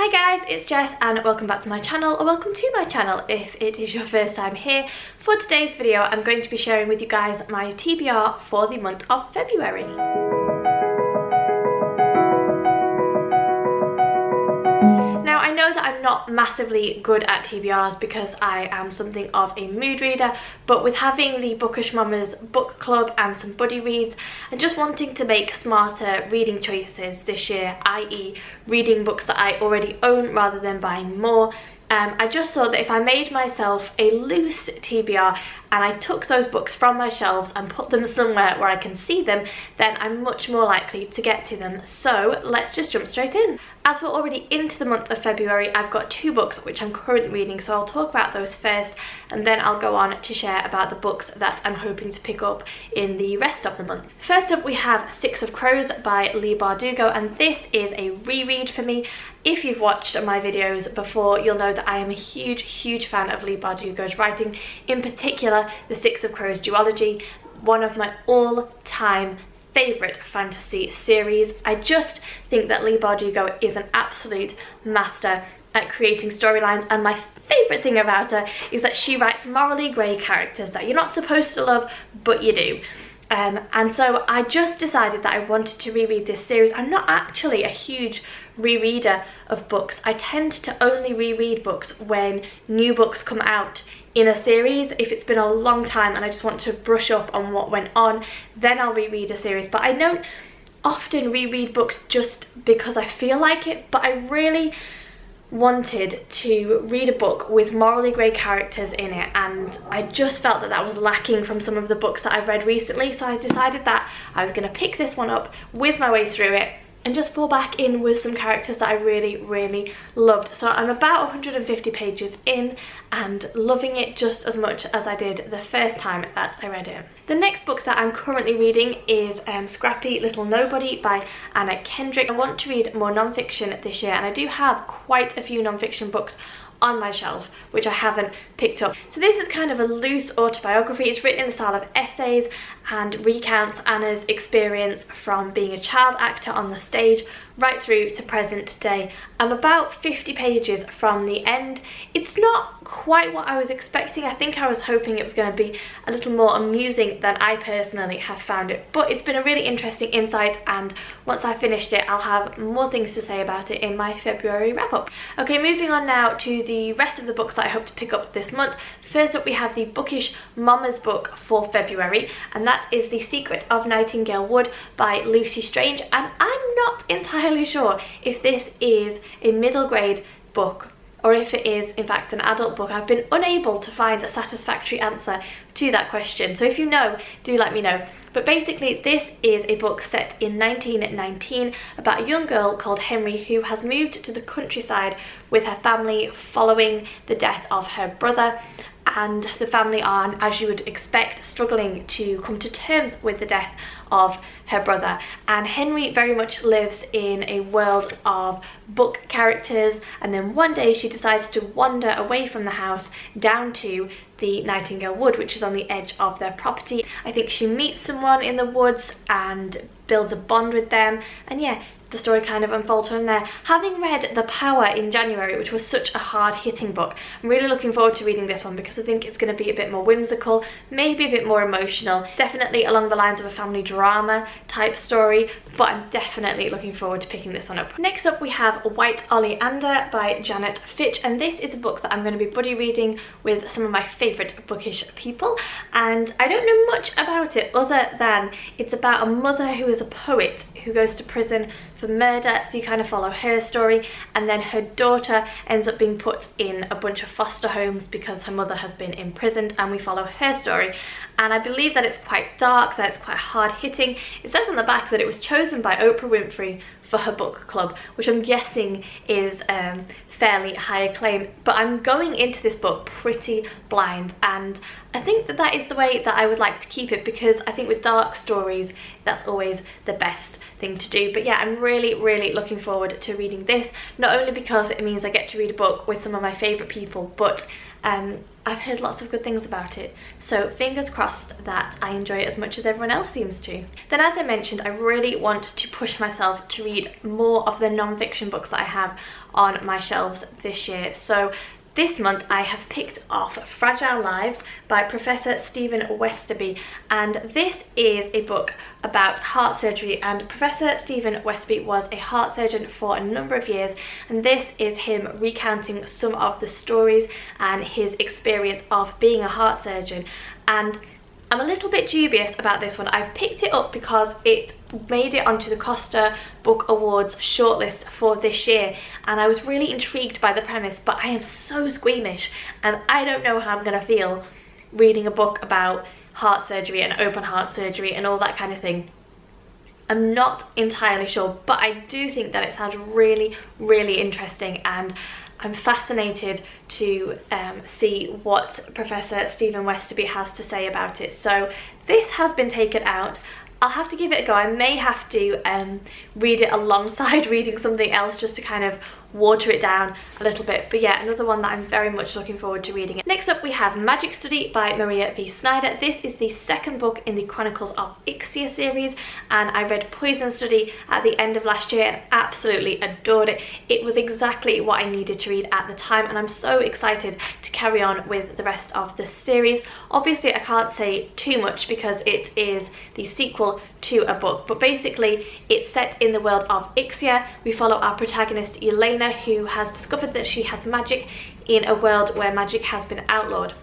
Hi guys, it's Jess and welcome back to my channel, or welcome to my channel if it is your first time here. For today's video, I'm going to be sharing with you guys my TBR for the month of February. Now, I know that I'm not massively good at TBRs because I am something of a mood reader, but with having the Bookish Mamas book club and some buddy reads and just wanting to make smarter reading choices this year, i.e. reading books that I already own rather than buying more, I just thought that if I made myself a loose TBR and I took those books from my shelves and put them somewhere where I can see them, then I'm much more likely to get to them. So let's just jump straight in. As we're already into the month of February, I've got two books which I'm currently reading, so I'll talk about those first and then I'll go on to share about the books that I'm hoping to pick up in the rest of the month. First up, we have Six of Crows by Leigh Bardugo, and this is a reread for me. If you've watched my videos before, you'll know that I am a huge fan of Leigh Bardugo's writing, in particular the Six of Crows duology, one of my all-time favourite fantasy series. I just think that Leigh Bardugo is an absolute master at creating storylines, and my favourite thing about her is that she writes morally grey characters that you're not supposed to love, but you do. And so I just decided that I wanted to reread this series. I'm not actually a huge rereader of books. I tend to only reread books when new books come out in a series. If it's been a long time and I just want to brush up on what went on, then I'll reread a series. But I don't often reread books just because I feel like it, but I really wanted to read a book with morally grey characters in it, and I just felt that that was lacking from some of the books that I've read recently, so I decided that I was going to pick this one up, whiz my way through it, and just fall back in with some characters that I really loved. So I'm about 150 pages in and loving it just as much as I did the first time that I read it. The next book that I'm currently reading is Scrappy Little Nobody by Anna Kendrick. I want to read more non-fiction this year, and I do have quite a few non-fiction books on my shelf which I haven't picked up. So this is kind of a loose autobiography. It's written in the style of essays and recounts Anna's experience from being a child actor on the stage right through to present day. I'm about 50 pages from the end. It's not quite what I was expecting. I think I was hoping it was going to be a little more amusing than I personally have found it, but it's been a really interesting insight, and once I finished it I'll have more things to say about it in my February wrap up. Okay, moving on now to the rest of the books that I hope to pick up this month. First up, we have the Bookish Mamas book for February, and that is The Secret of Nightingale Wood by Lucy Strange, and I'm not entirely sure if this is a middle grade book or if it is in fact an adult book. I've been unable to find a satisfactory answer to that question, so if you know, do let me know. But basically this is a book set in 1919 about a young girl called Henry who has moved to the countryside with her family following the death of her brother, and the family are, as you would expect, struggling to come to terms with the death of her brother. And Henry very much lives in a world of book characters, and then one day she decides to wander away from the house down to the Nightingale Wood, which is on the edge of their property. I think she meets someone in the woods and builds a bond with them, and yeah, the story kind of unfolds from there. Having read The Power in January, which was such a hard-hitting book, I'm really looking forward to reading this one because I think it's going to be a bit more whimsical, maybe a bit more emotional, definitely along the lines of a family drama type story, but I'm definitely looking forward to picking this one up. Next up, we have White Oleander by Janet Fitch, and this is a book that I'm going to be buddy reading with some of my favourite bookish people, and I don't know much about it other than it's about a mother who is a poet who goes to prison for murder, so you kind of follow her story, and then her daughter ends up being put in a bunch of foster homes because her mother has been imprisoned, and we follow her story. And I believe that it's quite dark, that it's quite hard-hitting. It says on the back that it was chosen by Oprah Winfrey for her book club, which I'm guessing is fairly high acclaim, but I'm going into this book pretty blind, and I think that that is the way that I would like to keep it, because I think with dark stories that's always the best thing to do. But yeah, I'm really looking forward to reading this, not only because it means I get to read a book with some of my favourite people, but I've heard lots of good things about it, so fingers crossed that I enjoy it as much as everyone else seems to. Then, as I mentioned, I really want to push myself to read more of the non-fiction books that I have on my shelves this year. So this month I have picked off Fragile Lives by Professor Stephen Westerby, and this is a book about heart surgery, and Professor Stephen Westerby was a heart surgeon for a number of years, and this is him recounting some of the stories and his experience of being a heart surgeon. And I'm a little bit dubious about this one. I picked it up because it made it onto the Costa Book Awards shortlist for this year, and I was really intrigued by the premise, but I am so squeamish and I don't know how I'm gonna feel reading a book about heart surgery and open heart surgery and all that kind of thing. I'm not entirely sure, but I do think that it sounds really, really interesting, and I'm fascinated to see what Professor Stephen Westerby has to say about it. So this has been taken out. I'll have to give it a go. I may have to read it alongside reading something else just to kind of water it down a little bit. But yeah, another one that I'm very much looking forward to reading. Next up we have Magic Study by Maria V. Snyder. This is the second book in the Chronicles of Ixia series, and I read Poison Study at the end of last year and absolutely adored it. It was exactly what I needed to read at the time, and I'm so excited to carry on with the rest of the series. Obviously I can't say too much because it is the sequel to a book, but basically it's set in the world of Ixia. We follow our protagonist Elena, who has discovered that she has magic in a world where magic has been outlawed.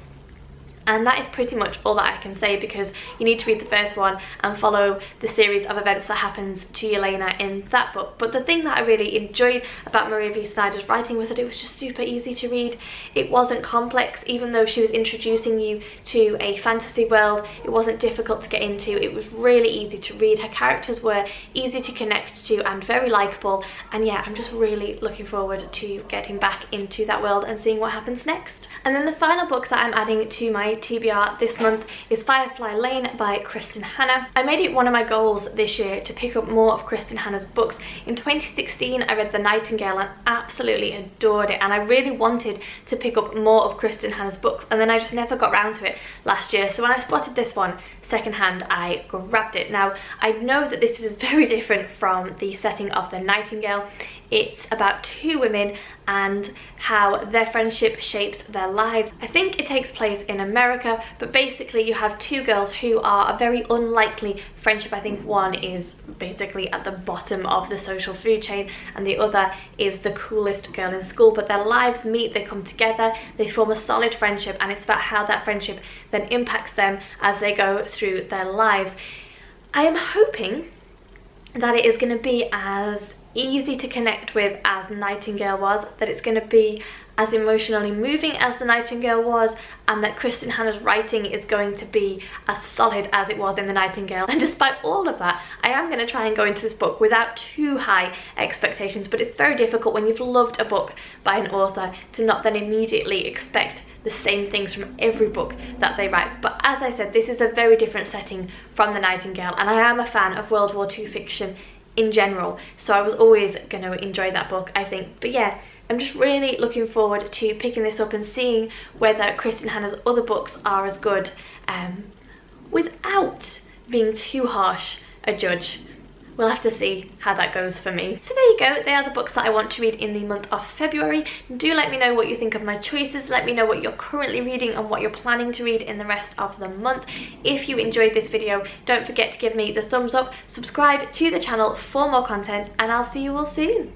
And that is pretty much all that I can say, because you need to read the first one and follow the series of events that happens to Elena in that book. But the thing that I really enjoyed about Maria V. Snyder's writing was that it was just super easy to read. It wasn't complex, even though she was introducing you to a fantasy world. It wasn't difficult to get into. It was really easy to read. Her characters were easy to connect to and very likeable. And yeah, I'm just really looking forward to getting back into that world and seeing what happens next. And then the final book that I'm adding to my TBR this month is Firefly Lane by Kristen Hanna. I made it one of my goals this year to pick up more of Kristen Hanna's books. In 2016 I read The Nightingale and absolutely adored it, and I really wanted to pick up more of Kristen Hanna's books, and then I just never got round to it last year. So when I spotted this one secondhand, I grabbed it. Now I know that this is very different from the setting of The Nightingale. It's about two women and how their friendship shapes their lives. I think it takes place in America, but basically you have two girls who are a very unlikely friendship. I think one is basically at the bottom of the social food chain and the other is the coolest girl in school, but their lives meet, they come together, they form a solid friendship, and it's about how that friendship then impacts them as they go through their lives. I am hoping that it is going to be as easy to connect with as Nightingale was, that it's going to be as emotionally moving as The Nightingale was, and that Kristen Hanna's writing is going to be as solid as it was in The Nightingale. And despite all of that, I am going to try and go into this book without too high expectations, but it's very difficult when you've loved a book by an author to not then immediately expect the same things from every book that they write. But as I said, this is a very different setting from The Nightingale, and I am a fan of World War II fiction in general, so I was always going to enjoy that book, I think. But yeah, I'm just really looking forward to picking this up and seeing whether Kristen Hanna's other books are as good without being too harsh a judge. We'll have to see how that goes for me. So there you go, they are the books that I want to read in the month of February. Do let me know what you think of my choices. Let me know what you're currently reading and what you're planning to read in the rest of the month. If you enjoyed this video, don't forget to give me the thumbs up, subscribe to the channel for more content, and I'll see you all soon.